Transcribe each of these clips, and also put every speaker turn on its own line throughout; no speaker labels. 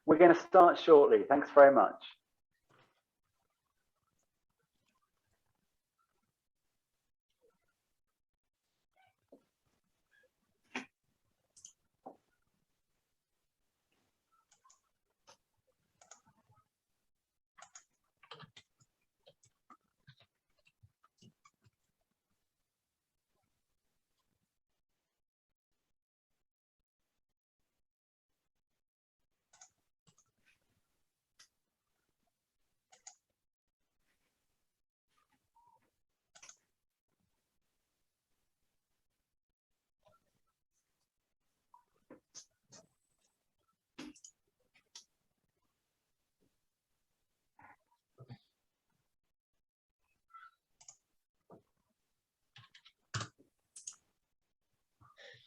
We're going to start shortly. Thanks very much.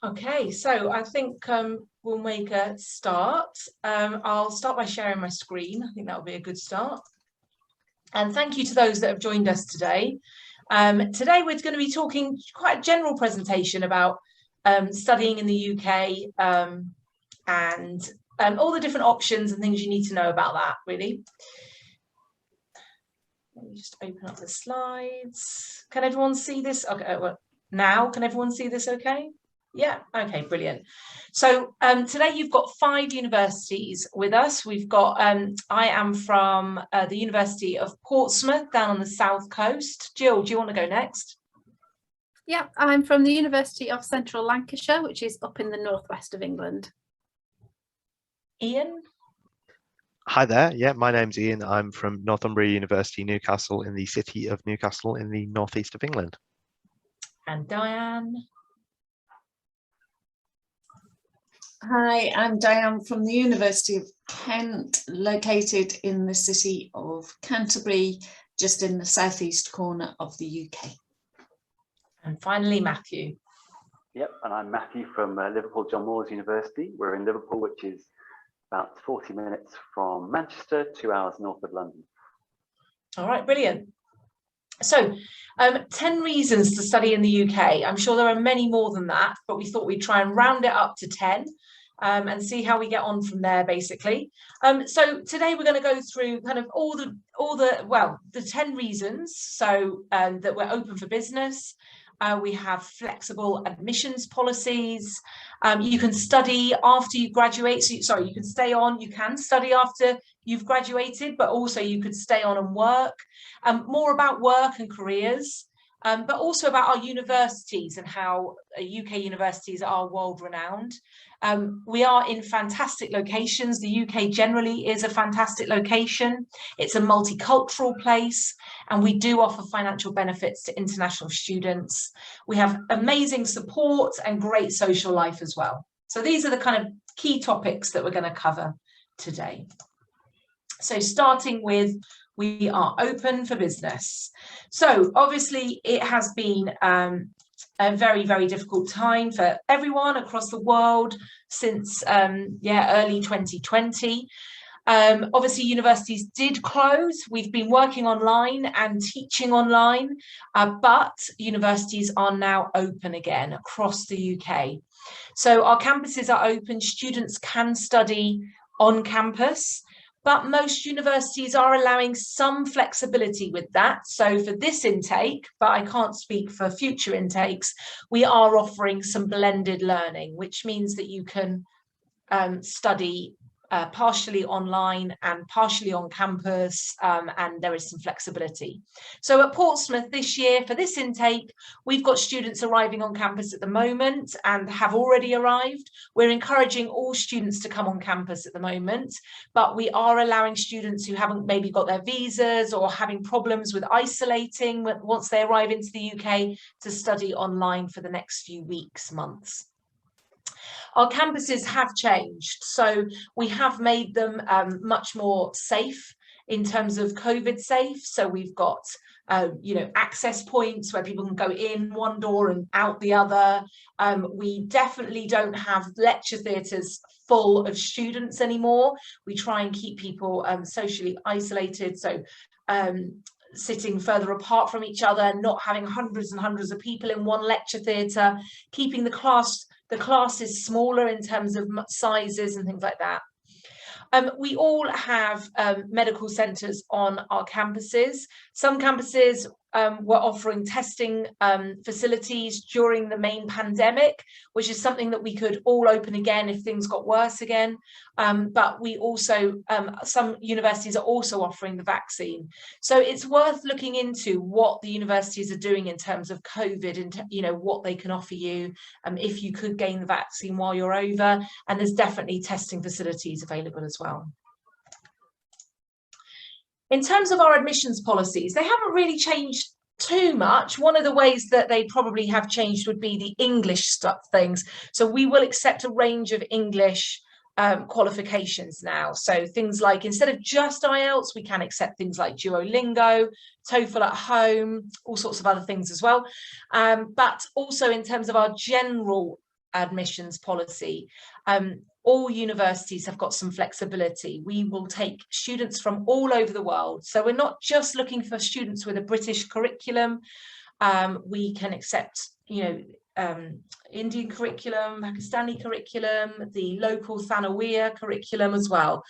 Okay, so I think we'll make a start. I'll start by sharing my screen. I think that will be a good start. And thank you to those that have joined us today. Today we're going to be talking quite a general presentation about studying in the UK and all the different options and things you need to know about that, really. Let me just open up the slides. Can everyone see this? Okay, well, now, can everyone see this okay? Yeah, okay, brilliant. So today you've got 5 universities with us. We've got, I am from the University of Portsmouth down on the south coast. Jill, do you want to go next?
Yeah, I'm from the University of Central Lancashire, which is up in the northwest of England.
Ian?
Hi there, yeah, my name's Ian. I'm from Northumbria University, Newcastle, in the city of Newcastle in the northeast of England.
And Diane?
Hi, I'm Diane from the University of Kent, located in the city of Canterbury, just in the southeast corner of the UK.
And finally, Matthew.
Yep, and I'm Matthew from Liverpool John Moores University. We're in Liverpool, which is about 40 minutes from Manchester, 2 hours north of London. All
right, brilliant. So 10 reasons to study in the UK. I'm sure there are many more than that, but we thought we'd try and round it up to 10 and see how we get on from there, basically. So today we're going to go through kind of all the 10 reasons so that we're open for business. We have flexible admissions policies. You can study after you graduate. So, you can stay on. You can study after you've graduated, but also you could stay on and work. More about work and careers, but also about our universities and how UK universities are world renowned. We are in fantastic locations. The UK generally is a fantastic location. It's a multicultural place, and we do offer financial benefits to international students. We have amazing support and great social life as well. So these are the kind of key topics that we're going to cover today. So starting with, we are open for business. So obviously it has been a very, very difficult time for everyone across the world since early 2020. Obviously universities did close. We've been working online and teaching online, but universities are now open again across the UK. So our campuses are open. Students can study on campus, but most universities are allowing some flexibility with that. So for this intake, but I can't speak for future intakes, we are offering some blended learning, which means that you can study partially online and partially on campus, and there is some flexibility. So at Portsmouth this year, for this intake, we've got students arriving on campus at the moment and have already arrived. We're encouraging all students to come on campus at the moment, but we are allowing students who haven't maybe got their visas or having problems with isolating once they arrive into the UK to study online for the next few weeks, months. Our campuses have changed, so we have made them much more safe in terms of COVID safe. So we've got access points where people can go in one door and out the other. We definitely don't have lecture theatres full of students anymore. We try and keep people socially isolated, so sitting further apart from each other, not having hundreds and hundreds of people in one lecture theatre, keeping the classes smaller in terms of sizes and things like that. We all have medical centres on our campuses. Some campuses were offering testing facilities during the main pandemic, which is something that we could all open again if things got worse again. But we also, some universities are also offering the vaccine. So it's worth looking into what the universities are doing in terms of COVID and, you know, what they can offer you if you could gain the vaccine while you're over. And there's definitely testing facilities available as well. In terms of our admissions policies, they haven't really changed too much. One of the ways that they probably have changed would be the English stuff things. So we will accept a range of English qualifications now. So things like, instead of just IELTS, we can accept things like Duolingo, TOEFL at home, all sorts of other things as well. But also in terms of our general admissions policy, all universities have got some flexibility. We will take students from all over the world. So we're not just looking for students with a British curriculum. We can accept, you know, Indian curriculum, Pakistani curriculum, the local Thanawiya curriculum as well.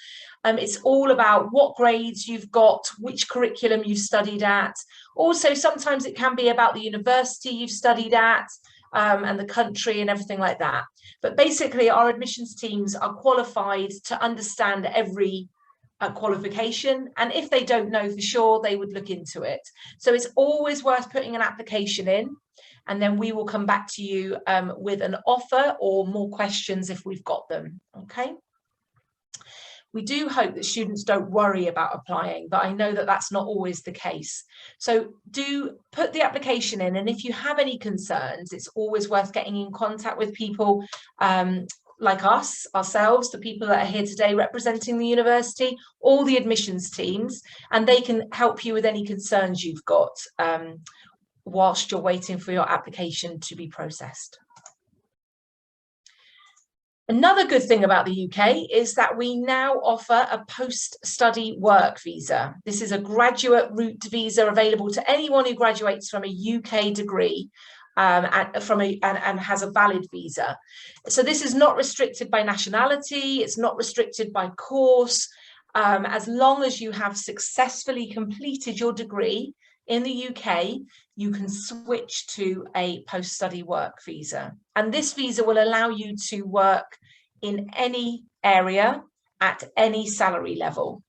It's all about what grades you've got, which curriculum you've studied at. Also, sometimes it can be about the university you've studied at, and the country and everything like that. But basically our admissions teams are qualified to understand every qualification, and if they don't know for sure, they would look into it. So it's always worth putting an application in, and then we will come back to you with an offer or more questions if we've got them. Okay. We do hope that students don't worry about applying, but I know that that's not always the case. So do put the application in, and if you have any concerns, it's always worth getting in contact with people like ourselves, the people that are here today representing the university, all the admissions teams, and they can help you with any concerns you've got whilst you're waiting for your application to be processed. Another good thing about the UK is that we now offer a post-study work visa. This is a graduate route visa available to anyone who graduates from a UK degree and has a valid visa. So this is not restricted by nationality, it's not restricted by course. As long as you have successfully completed your degree in the UK, you can switch to a post-study work visa. And this visa will allow you to work in any area at any salary level.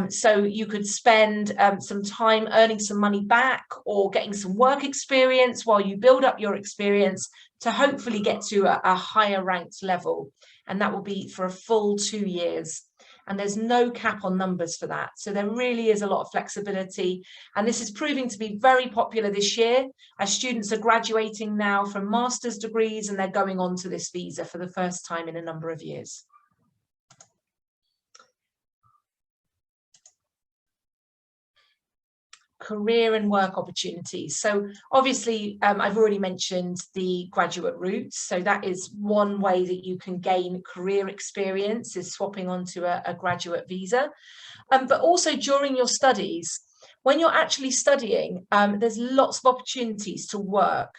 So you could spend some time earning some money back or getting some work experience while you build up your experience to hopefully get to a higher ranked level. And that will be for a full 2 years. And there's no cap on numbers for that. So there really is a lot of flexibility. And this is proving to be very popular this year as students are graduating now from master's degrees and they're going on to this visa for the first time in a number of years. Career and work opportunities. So obviously I've already mentioned the graduate route. So that is one way that you can gain career experience, is swapping onto a graduate visa. But also during your studies, when you're actually studying, there's lots of opportunities to work,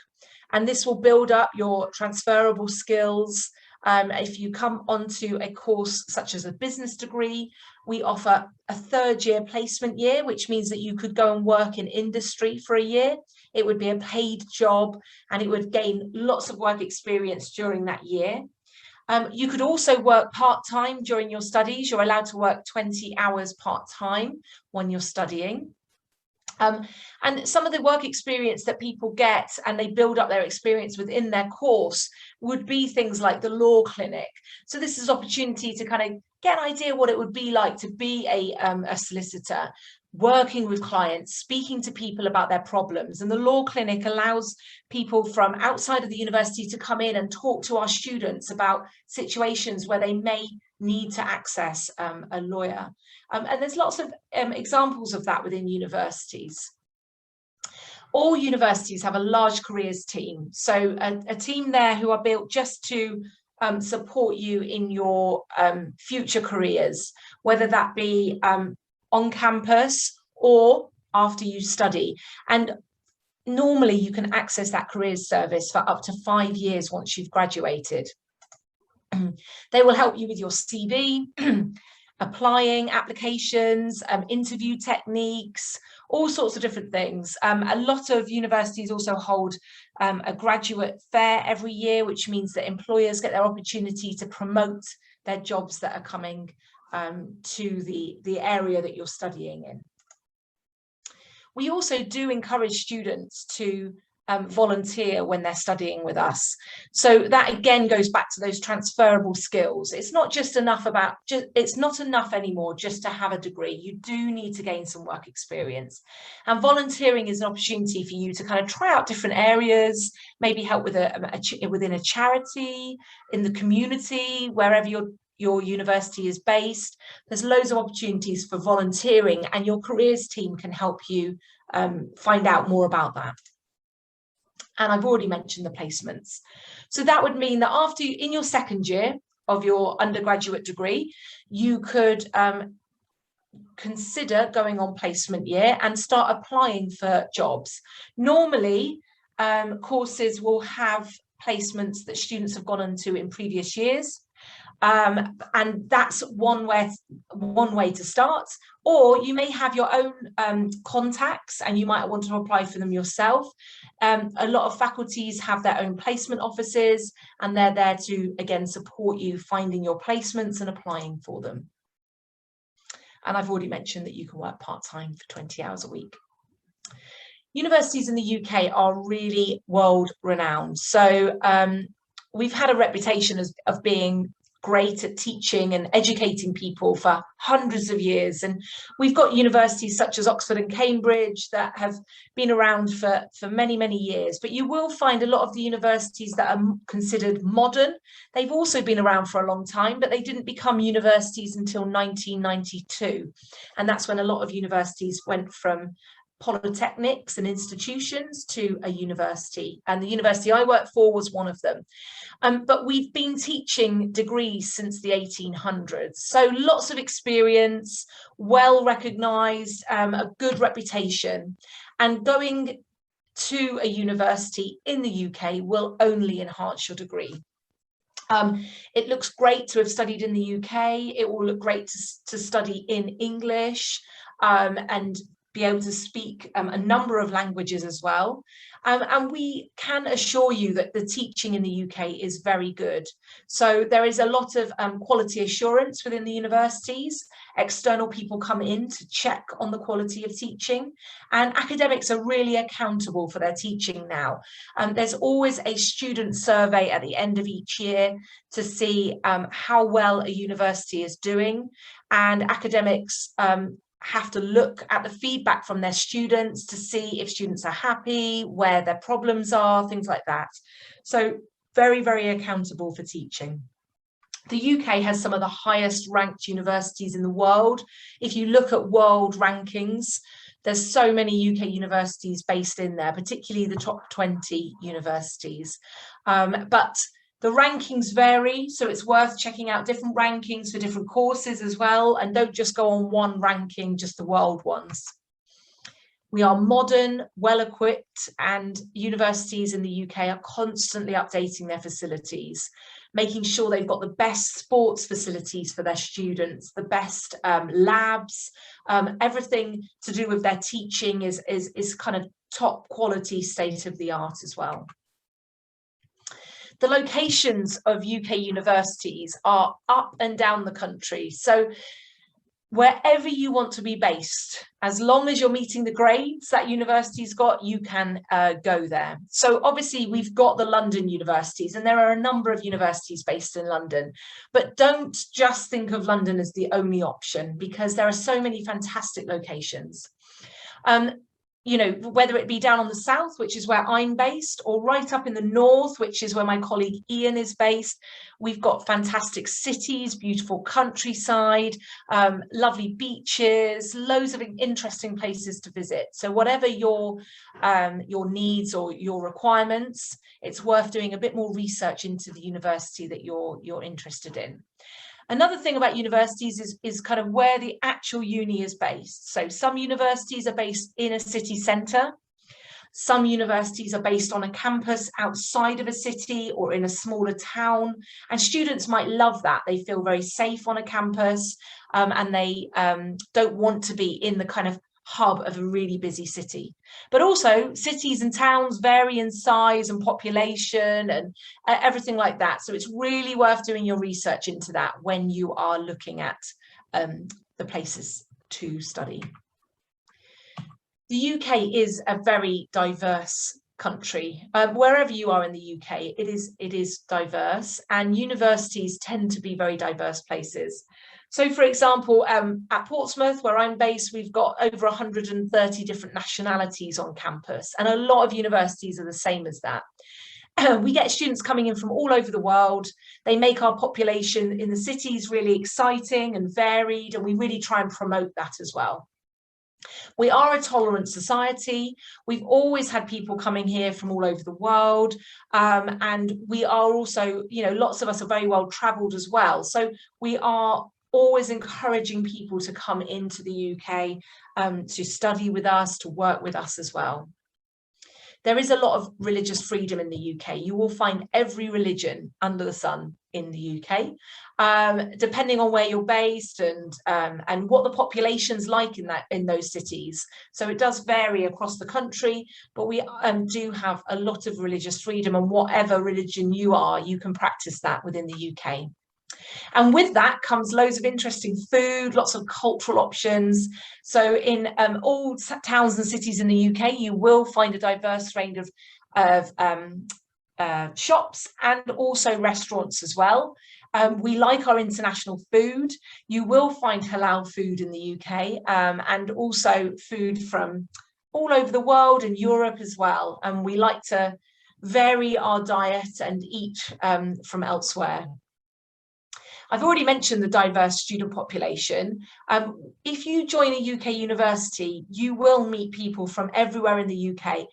and this will build up your transferable skills. If you come onto a course such as a business degree, we offer a 3rd year placement year, which means that you could go and work in industry for a year. It would be a paid job and it would gain lots of work experience during that year. You could also work part-time during your studies. You're allowed to work 20 hours part-time when you're studying. And some of the work experience that people get, and they build up their experience within their course, would be things like the law clinic. So this is opportunity to kind of get an idea what it would be like to be a solicitor, working with clients, speaking to people about their problems. And the law clinic allows people from outside of the university to come in and talk to our students about situations where they may need to access a lawyer. And there's lots of examples of that within universities. All universities have a large careers team. So a team there who are built just to support you in your future careers, whether that be on campus or after you study. And normally you can access that careers service for up to 5 years once you've graduated. They will help you with your CV. applying, applications, interview techniques, all sorts of different things. A lot of universities also hold a graduate fair every year, which means that employers get their opportunity to promote their jobs that are coming to the area that you're studying in. We also do encourage students to volunteer when they're studying with us. So that again goes back to those transferable skills. It's not just enough it's not enough anymore just to have a degree. You do need to gain some work experience. And volunteering is an opportunity for you to kind of try out different areas, maybe help with within a charity, in the community, wherever your university is based. There's loads of opportunities for volunteering, and your careers team can help you find out more about that. And I've already mentioned the placements. So that would mean that in your second year of your undergraduate degree, you could consider going on placement year and start applying for jobs. Normally, courses will have placements that students have gone into in previous years. And that's one way to start. Or you may have your own contacts and you might want to apply for them yourself. A lot of faculties have their own placement offices, and they're there to, again, support you finding your placements and applying for them. And I've already mentioned that you can work part-time for 20 hours a week. Universities in the UK are really world renowned. So we've had a reputation of being great at teaching and educating people for hundreds of years, and we've got universities such as Oxford and Cambridge that have been around for many years. But you will find a lot of the universities that are considered modern, they've also been around for a long time, but they didn't become universities until 1992, and that's when a lot of universities went from polytechnics and institutions to a university, and the university I worked for was one of them. But we've been teaching degrees since the 1800s, so lots of experience, well recognised, a good reputation, and going to a university in the UK will only enhance your degree. It looks great to have studied in the UK. It will look great to study in English and be able to speak a number of languages as well. And we can assure you that the teaching in the UK is very good. So there is a lot of quality assurance within the universities. External people come in to check on the quality of teaching, and academics are really accountable for their teaching now. There's always a student survey at the end of each year to see how well a university is doing, and academics have to look at the feedback from their students to see if students are happy, where their problems are, things like that. So very accountable for teaching. The UK has some of the highest ranked universities in the world. If you look at world rankings, there's so many UK universities based in there, particularly the top 20 universities. But the rankings vary, so it's worth checking out different rankings for different courses as well, and don't just go on one ranking, just the world ones. We are modern, well-equipped, and universities in the UK are constantly updating their facilities, making sure they've got the best sports facilities for their students, the best labs, everything to do with their teaching is kind of top quality, state-of-the-art as well. The locations of UK universities are up and down the country. So wherever you want to be based, as long as you're meeting the grades that university's got, you can go there. So obviously we've got the London universities, and there are a number of universities based in London, but don't just think of London as the only option, because there are so many fantastic locations. You know, whether it be down on the south, which is where I'm based, or right up in the north, which is where my colleague Ian is based, we've got fantastic cities, beautiful countryside, lovely beaches, loads of interesting places to visit. So whatever your needs or your requirements, it's worth doing a bit more research into the university that you're interested in. Another thing about universities is kind of where the actual uni is based. So some universities are based in a city centre. Some universities are based on a campus outside of a city or in a smaller town, and students might love that. They feel very safe on a campus, and they don't want to be in the kind of hub of a really busy city. But also cities and towns vary in size and population and everything like that. So it's really worth doing your research into that when you are looking at the places to study. The UK is a very diverse country. Wherever you are in the UK, it is diverse, and universities tend to be very diverse places. So, for example, at Portsmouth, where I'm based, we've got over 130 different nationalities on campus, and a lot of universities are the same as that. We get students coming in from all over the world. They make our population in the cities really exciting and varied, and we really try and promote that as well. We are a tolerant society. We've always had people coming here from all over the world, and we are also, you know, lots of us are very well travelled as well. So we are always encouraging people to come into the UK to study with us, to work with us as well. There is a lot of religious freedom in the UK. You will find every religion under the sun in the UK, depending on where you're based and what the population's like in those cities. So it does vary across the country, but we do have a lot of religious freedom, and whatever religion you are, you can practice that within the UK. And with that comes loads of interesting food, lots of cultural options. So in all towns and cities in the UK, you will find a diverse range of shops and also restaurants as well. We like our international food. You will find halal food in the UK, and also food from all over the world and Europe as well. And we like to vary our diet and eat from elsewhere. I've already mentioned the diverse student population. If you join a UK university, you will meet people from everywhere in the UK,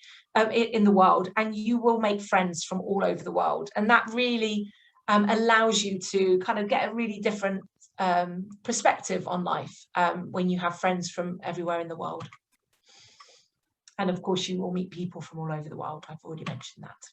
in the world, and you will make friends from all over the world. And that really allows you to kind of get a really different perspective on life when you have friends from everywhere in the world. And of course, you will meet people from all over the world. I've already mentioned that.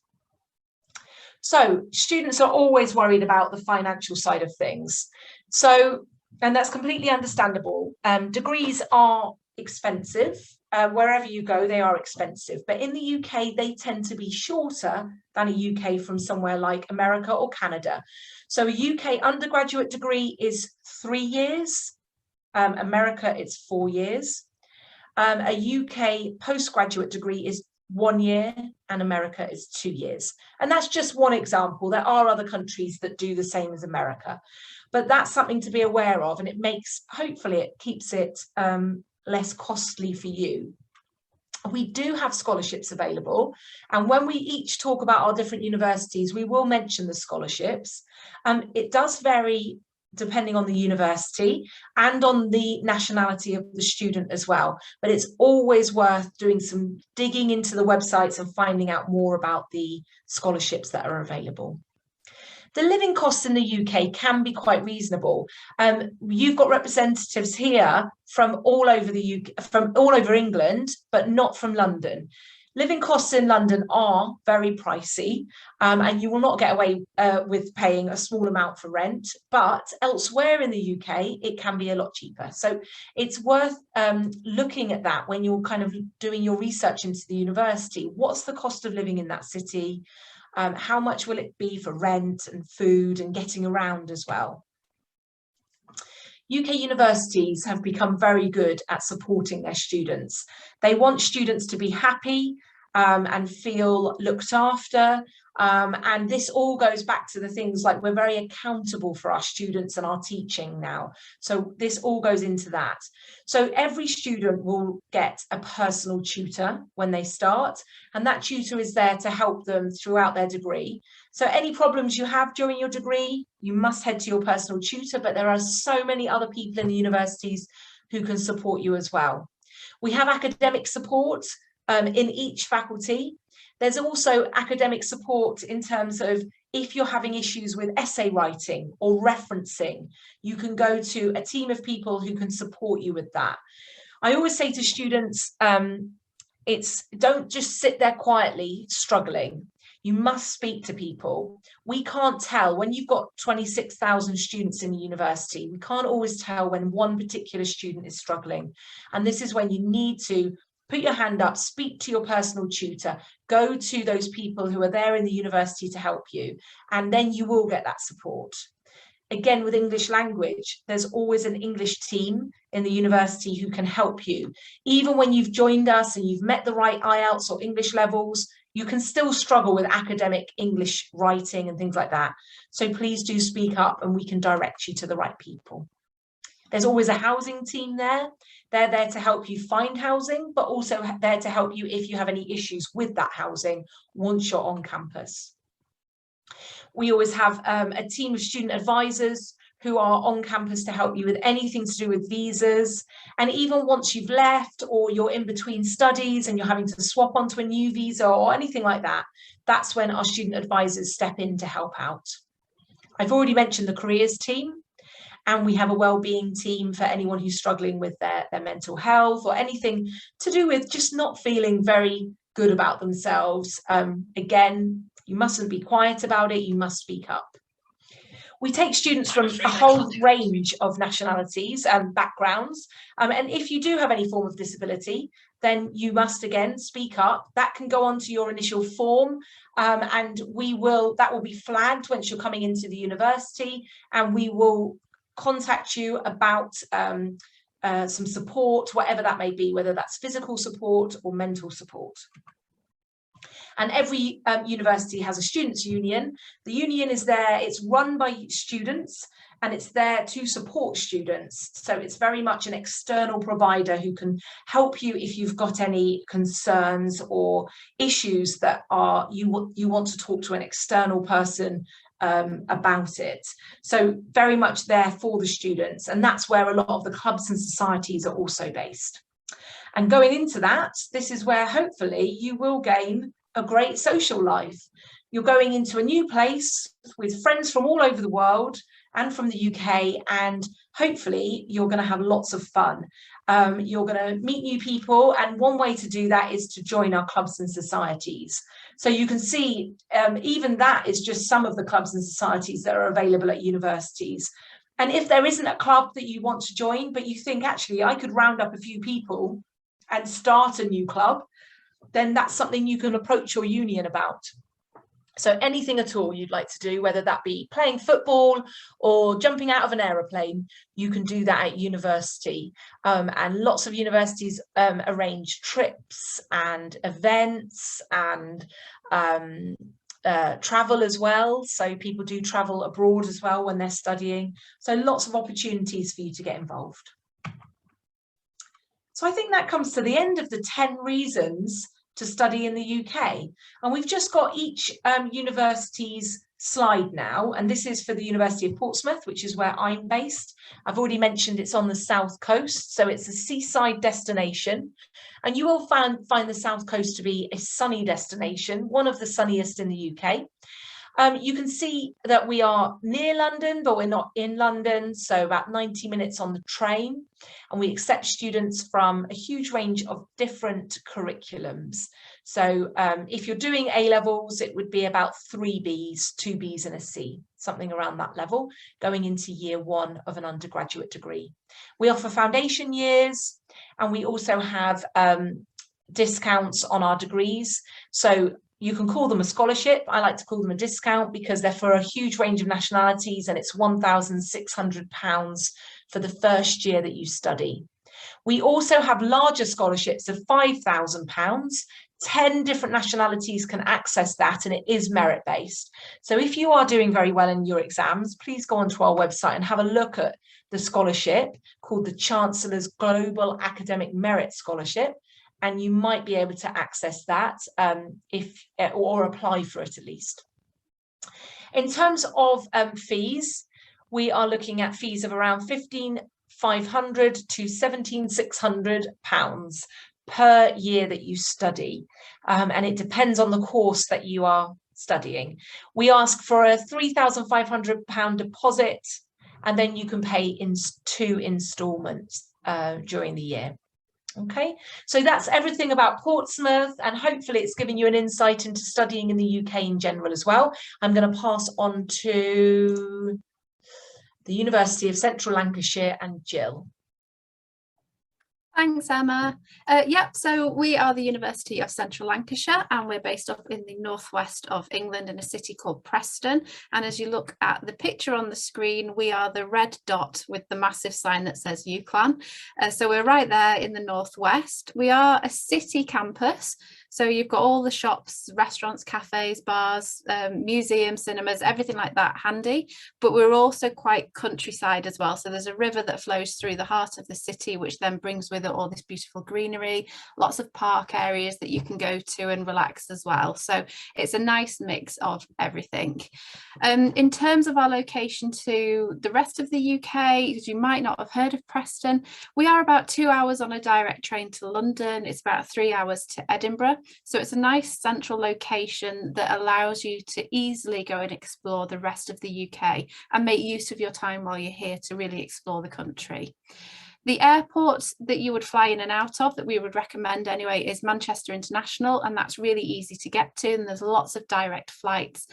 So students are always worried about the financial side of things. So, and that's completely understandable. Degrees are expensive. Wherever you go, they are expensive. But in the UK, they tend to be shorter than a UK from somewhere like America or Canada. So a UK undergraduate degree is 3 years. America, it's 4 years. A UK postgraduate degree is 1 year, and America is 2 years. And that's just one example. There are other countries that do the same as America, but that's something to be aware of, and it makes, hopefully it keeps it less costly for you. We do have scholarships available, and when we each talk about our different universities, we will mention the scholarships. It does vary depending on the university and on the nationality of the student as well. But it's always worth doing some digging into the websites and finding out more about the scholarships that are available. The living costs in the UK can be quite reasonable. You've got representatives here from all over the UK, from all over England, but not from London. Living costs in London are very pricey, and you will not get away with paying a small amount for rent, but elsewhere in the UK, it can be a lot cheaper. So it's worth looking at that when you're kind of doing your research into the university. What's the cost of living in that city? How much will it be for rent and food and getting around as well? UK universities have become very good at supporting their students. They want students to be happy and feel looked after. And this all goes back to the things like we're very accountable for our students and our teaching now. So this all goes into that. So every student will get a personal tutor when they start, and that tutor is there to help them throughout their degree. So any problems you have during your degree, you must head to your personal tutor, but there are so many other people in the universities who can support you as well. We have academic support in each faculty. There's also academic support in terms of if you're having issues with essay writing or referencing, you can go to a team of people who can support you with that. I always say to students, don't just sit there quietly struggling. You must speak to people. We can't tell when you've got 26,000 students in the university, we can't always tell when one particular student is struggling. And this is when you need to put your hand up, speak to your personal tutor, go to those people who are there in the university to help you, and then you will get that support. Again, with English language, there's always an English team in the university who can help you. Even when you've joined us and you've met the right IELTS or English levels, you can still struggle with academic English writing and things like that. So please do speak up and we can direct you to the right people. There's always a housing team there. They're there to help you find housing, but also there to help you if you have any issues with that housing once you're on campus. We always have a team of student advisors who are on campus to help you with anything to do with visas. And even once you've left or you're in between studies and you're having to swap onto a new visa or anything like that, that's when our student advisors step in to help out. I've already mentioned the careers team, and we have a wellbeing team for anyone who's struggling with their mental health or anything to do with just not feeling very good about themselves. Again, you mustn't be quiet about it, you must speak up. We take students from a whole range of nationalities and backgrounds. And if you do have any form of disability, then you must again speak up. That can go onto your initial form, and that will be flagged once you're coming into the university, and we will contact you about some support, whatever that may be, whether that's physical support or mental support. And every university has a students' union. The union is there, it's run by students, and it's there to support students. So it's very much an external provider who can help you if you've got any concerns or issues that you want to talk to an external person about it. So very much there for the students, and that's where a lot of the clubs and societies are also based. And going into that, this is where hopefully you will gain a great social life. You're going into a new place with friends from all over the world and from the UK, and hopefully you're going to have lots of fun. You're going to meet new people, and one way to do that is to join our clubs and societies. So you can see even that is just some of the clubs and societies that are available at universities. And if there isn't a club that you want to join, but you think actually I could round up a few people and start a new club, then that's something you can approach your union about. So anything at all you'd like to do, whether that be playing football or jumping out of an aeroplane, you can do that at university. And lots of universities arrange trips and events and travel as well. So people do travel abroad as well when they're studying. So lots of opportunities for you to get involved. So I think that comes to the end of the 10 reasons to study in the UK. And we've just got each university's slide now. And this is for the University of Portsmouth, which is where I'm based. I've already mentioned it's on the south coast. So it's a seaside destination. And you will find the south coast to be a sunny destination, one of the sunniest in the UK. You can see that we are near London, but we're not in London, so about 90 minutes on the train. And we accept students from a huge range of different curriculums. So if you're doing A-levels, it would be about 3 Bs, 2 Bs and a C, something around that level, going into year 1 of an undergraduate degree. We offer foundation years, and we also have discounts on our degrees. So you can call them a scholarship. I like to call them a discount because they're for a huge range of nationalities, and it's £1,600 for the first year that you study. We also have larger scholarships of £5,000. 10 different nationalities can access that, and it is merit-based. So if you are doing very well in your exams, please go onto our website and have a look at the scholarship called the Chancellor's Global Academic Merit Scholarship. And you might be able to access that or apply for it at least. In terms of fees, we are looking at fees of around £1,500 to £1,700 per year that you study. And it depends on the course that you are studying. We ask for a £3,500 deposit, and then you can pay in 2 instalments during the year. Okay, so that's everything about Portsmouth, and hopefully it's given you an insight into studying in the UK in general as well. I'm going to pass on to the University of Central Lancashire and Jill.
Thanks, Emma. Yep, so we are the University of Central Lancashire, and we're based up in the northwest of England in a city called Preston. And as you look at the picture on the screen, we are the red dot with the massive sign that says UCLan. So we're right there in the northwest. We are a city campus. So you've got all the shops, restaurants, cafes, bars, museums, cinemas, everything like that handy. But we're also quite countryside as well. So there's a river that flows through the heart of the city, which then brings with it all this beautiful greenery, lots of park areas that you can go to and relax as well. So it's a nice mix of everything. In terms of our location to the rest of the UK, because you might not have heard of Preston, we are about 2 hours on a direct train to London. It's about 3 hours to Edinburgh. So it's a nice central location that allows you to easily go and explore the rest of the UK and make use of your time while you're here to really explore the country. The airport that you would fly in and out of that we would recommend anyway is Manchester International, and that's really easy to get to, and there's lots of direct flights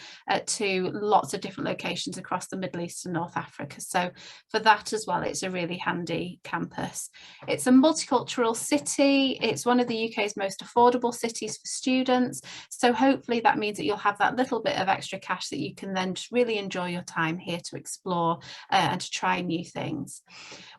to lots of different locations across the Middle East and North Africa. So for that as well, it's a really handy campus. It's a multicultural city. It's one of the UK's most affordable cities for students. So hopefully that means that you'll have that little bit of extra cash that you can then just really enjoy your time here to explore and to try new things.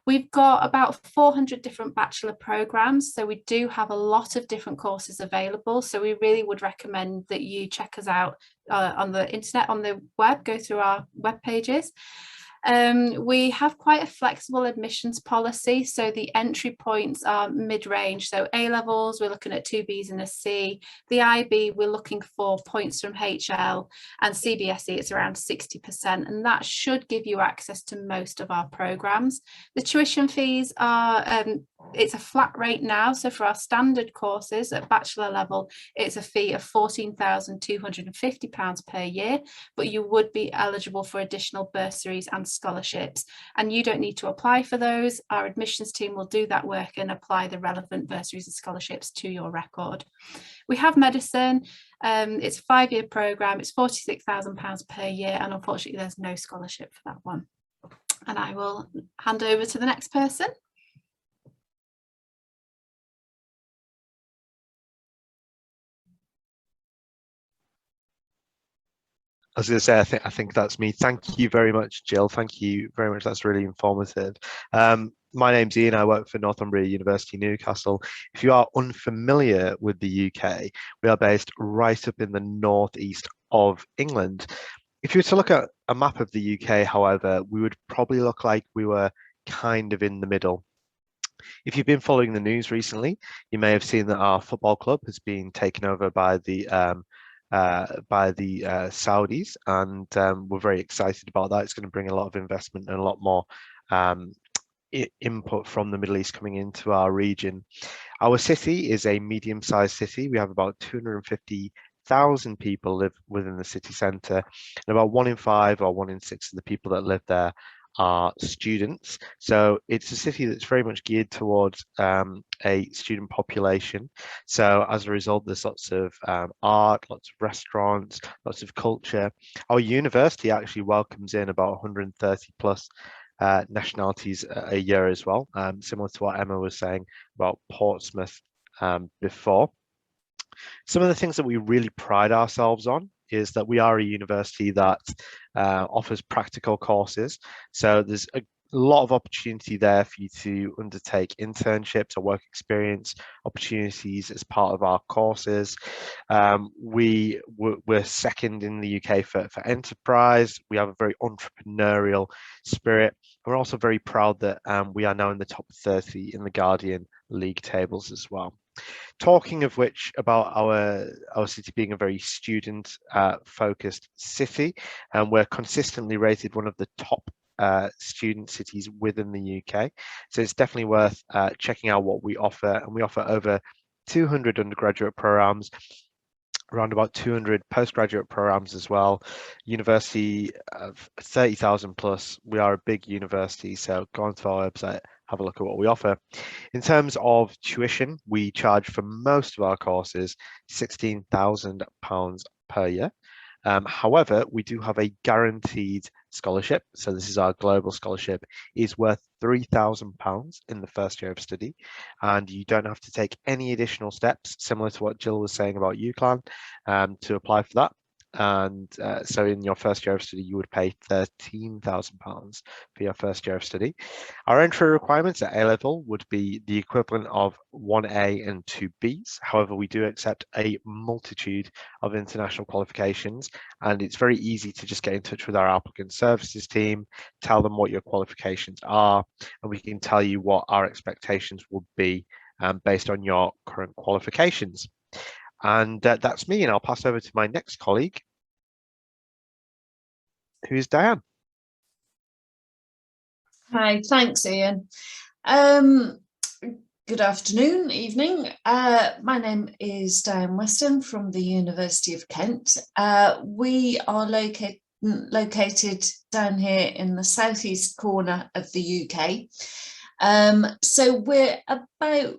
We've got about 400 different bachelor programs, so we do have a lot of different courses available. So we really would recommend that you check us out on the internet, on the web, go through our web pages. We have quite a flexible admissions policy, so the entry points are mid-range. So A levels, we're looking at 2 Bs and a C. The IB, we're looking for points from HL, and CBSE, it's around 60%, and that should give you access to most of our programs. The tuition fees are, it's a flat rate now. So for our standard courses at bachelor level, it's a fee of £14,250 per year, but you would be eligible for additional bursaries and scholarships, and you don't need to apply for those. Our admissions team will do that work and apply the relevant bursaries and scholarships to your record. We have medicine. It's a 5-year programme. It's £46,000 per year, and unfortunately there's no scholarship for that one. And I will hand over to the next person.
I was going to say, I think that's me. Thank you very much, Jill. Thank you very much. That's really informative. My name's Ian. I work for Northumbria University, Newcastle. If you are unfamiliar with the UK, we are based right up in the northeast of England. If you were to look at a map of the UK, however, we would probably look like we were kind of in the middle. If you've been following the news recently, you may have seen that our football club has been taken over by the Saudis, and we're very excited about that. It's going to bring a lot of investment and a lot more input from the Middle East coming into our region. Our city is a medium-sized city. We have about 250,000 people live within the city centre, and about 1 in 5 or 1 in 6 of the people that live there are students. So it's a city that's very much geared towards a student population. So as a result, there's lots of art, lots of restaurants, lots of culture. Our university actually welcomes in about 130 plus nationalities a year as well, similar to what Emma was saying about Portsmouth before. Some of the things that we really pride ourselves on is that we are a university that offers practical courses. So there's a lot of opportunity there for you to undertake internships or work experience opportunities as part of our courses. We're second in the UK for enterprise. We have a very entrepreneurial spirit. We're also very proud that we are now in the top 30 in the Guardian league tables as well. Talking of which, about our city being a very student focused city, and we're consistently rated one of the top student cities within the UK. So it's definitely worth checking out what we offer, and we offer over 200 undergraduate programs, around about 200 postgraduate programs as well. University of 30,000 plus. We are a big university, so go onto our website, have a look at what we offer. In terms of tuition, we charge for most of our courses £16,000 per year. However, we do have a guaranteed scholarship. So this is our global scholarship, is worth £3,000 in the first year of study. And you don't have to take any additional steps, similar to what Jill was saying about UCLan, to apply for that. And so in your first year of study, you would pay £13,000 for your first year of study. Our entry requirements at A-level would be the equivalent of 1A and 2Bs. However, we do accept a multitude of international qualifications, and it's very easy to just get in touch with our applicant services team, tell them what your qualifications are, and we can tell you what our expectations would be based on your current qualifications. And that's me, and I'll pass over to my next colleague, who is Diane.
Hi, thanks, Ian. Good afternoon, evening. My name is Diane Weston from the University of Kent. We are located down here in the southeast corner of the UK. So we're about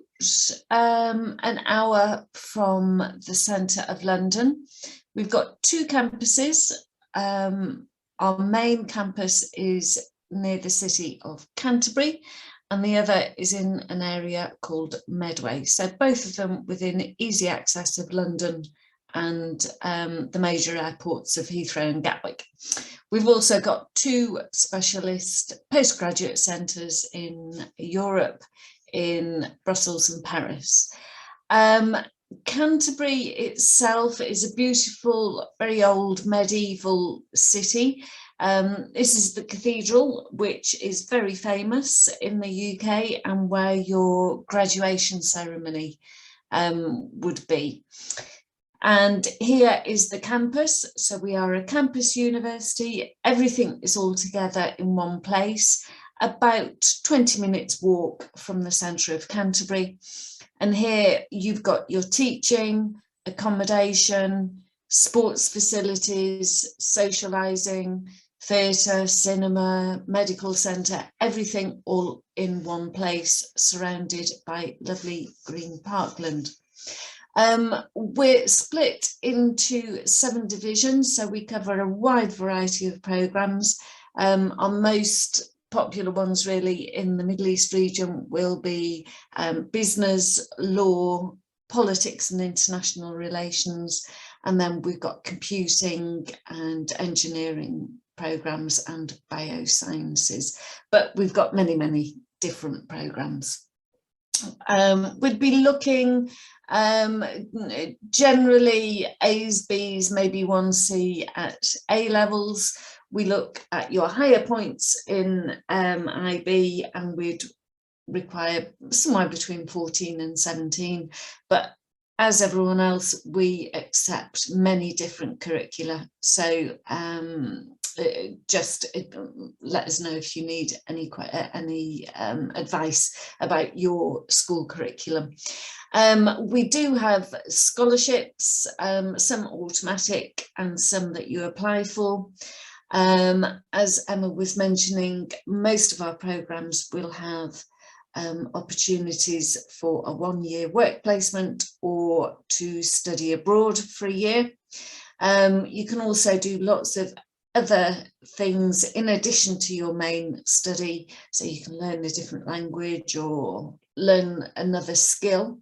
an hour from the centre of London. We've got two campuses. Our main campus is near the city of Canterbury, and the other is in an area called Medway. So both of them within easy access of London and the major airports of Heathrow and Gatwick. We've also got two specialist postgraduate centres in Europe, in Brussels and Paris. Canterbury itself is a beautiful, very old medieval city. This is the cathedral, which is very famous in the UK and where your graduation ceremony would be. And here is the campus. So we are a campus university. Everything is all together in one place, about 20 minutes walk from the centre of Canterbury. And here you've got your teaching, accommodation, sports facilities, socialising, theatre, cinema, medical centre, everything all in one place, surrounded by lovely green parkland. We're split into 7 divisions, so we cover a wide variety of programmes. Our most popular ones really in the Middle East region will be business, law, politics and international relations, and then we've got computing and engineering programmes and biosciences, but we've got many different programmes. We'd be looking generally A's, B's, maybe 1C at A levels. We look at your higher points in IB, and we'd require somewhere between 14 and 17. But as everyone else, we accept many different curricula. So just let us know if you need any advice about your school curriculum. We do have scholarships, some automatic and some that you apply for. As Emma was mentioning, most of our programmes will have opportunities for a 1-year work placement or to study abroad for a year. You can also do lots of other things in addition to your main study, so you can learn a different language or learn another skill.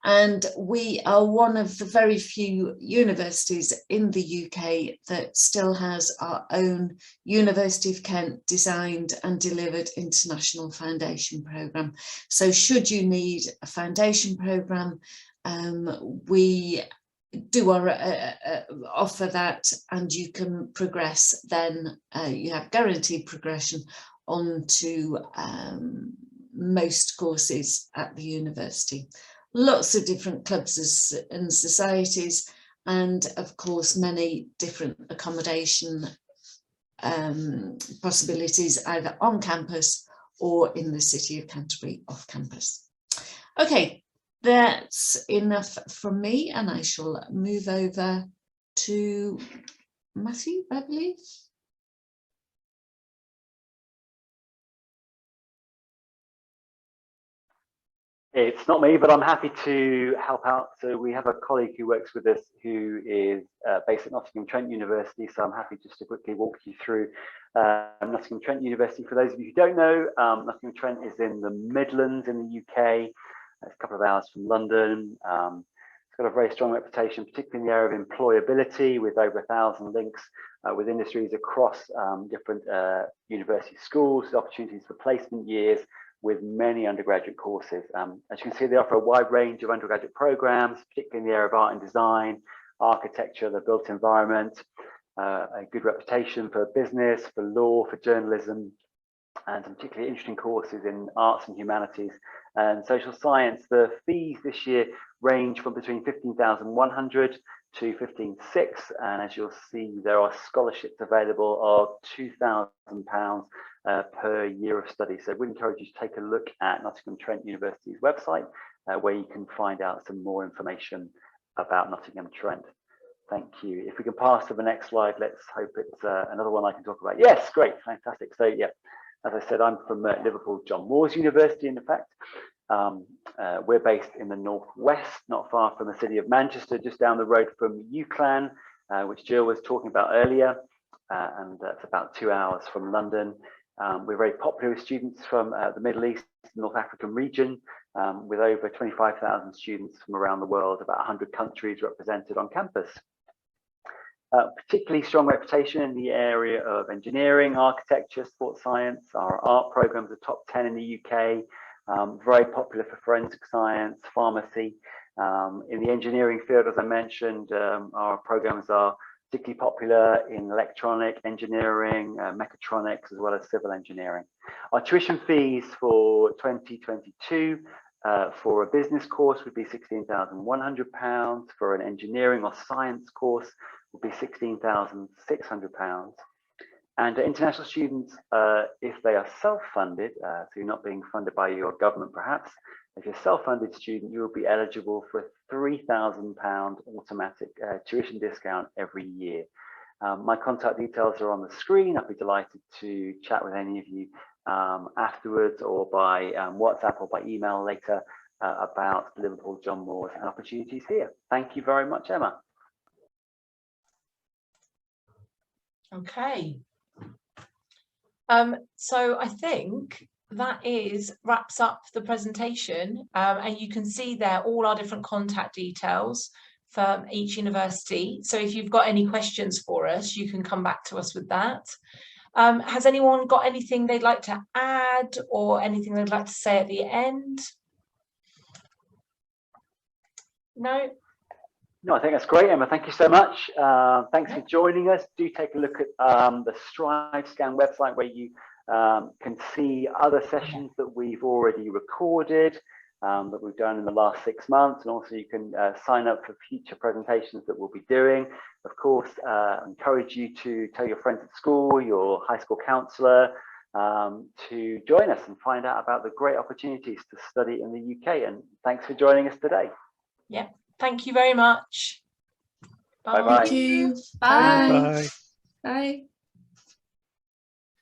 And we are one of the very few universities in the UK that still has our own University of Kent designed and delivered international foundation programme. So should you need a foundation programme, we do offer that, and you can progress then. You have guaranteed progression onto most courses at the university. Lots of different clubs and societies, and of course many different accommodation possibilities either on campus or in the city of Canterbury off campus. Okay, that's enough from me, and I shall move over to Matthew, I believe.
It's not me, but I'm happy to help out. So we have a colleague who works with us who is based at Nottingham Trent University. So I'm happy just to quickly walk you through Nottingham Trent University. For those of you who don't know, Nottingham Trent is in the Midlands in the UK. It's a couple of hours from London. It's got a very strong reputation, particularly in the area of employability, with over 1,000 links with industries across different university schools, opportunities for placement years, with many undergraduate courses. As you can see, they offer a wide range of undergraduate programs, particularly in the area of art and design, architecture, the built environment, a good reputation for business, for law, for journalism, and some particularly interesting courses in arts and humanities and social science. The fees this year range from between 15,100 to 15,600, and as you'll see, there are scholarships available of £2,000 per year of study. So we'd encourage you to take a look at Nottingham Trent University's website, where you can find out some more information about Nottingham Trent. Thank you. If we can pass to the next slide, let's hope it's another one I can talk about. Yes, great, fantastic. So yeah, as I said, I'm from Liverpool John Moores University, in fact. We're based in the northwest, not far from the city of Manchester, just down the road from UCLan, which Jill was talking about earlier, and that's about 2 hours from London. We're very popular with students from the Middle East, North African region, with over 25,000 students from around the world, about 100 countries represented on campus. Particularly strong reputation in the area of engineering, architecture, sports science. Our art programs are top 10 in the UK. Very popular for forensic science, pharmacy. In the engineering field, as I mentioned, our programs are particularly popular in electronic engineering, mechatronics, as well as civil engineering. Our tuition fees for 2022 for a business course would be £16,100. For an engineering or science course would be £16,600. And international students, if they are self-funded, so you're not being funded by your government perhaps, if you're a self-funded student, you will be eligible for a £3,000 automatic tuition discount every year. My contact details are on the screen. I'd be delighted to chat with any of you afterwards, or by WhatsApp or by email later about Liverpool John Moores and opportunities here. Thank you very much, Emma.
Okay. So I think that wraps up the presentation, and you can see there all our different contact details for each university. So if you've got any questions for us, you can come back to us with that. Has anyone got anything they'd like to add, or anything they'd like to say at the end? No?
No, I think that's great, Emma. Thank you so much. Thanks for joining us. Do take a look at the StriveScan website, where you can see other sessions that we've already recorded, that we've done in the last 6 months, and also you can sign up for future presentations that we'll be doing. Of course, encourage you to tell your friends at school, your high school counsellor, to join us and find out about the great opportunities to study in the UK. And thanks for joining us today.
Yeah. Thank you very much.
Bye-bye.
Thank you.
Bye.
Bye.
Bye.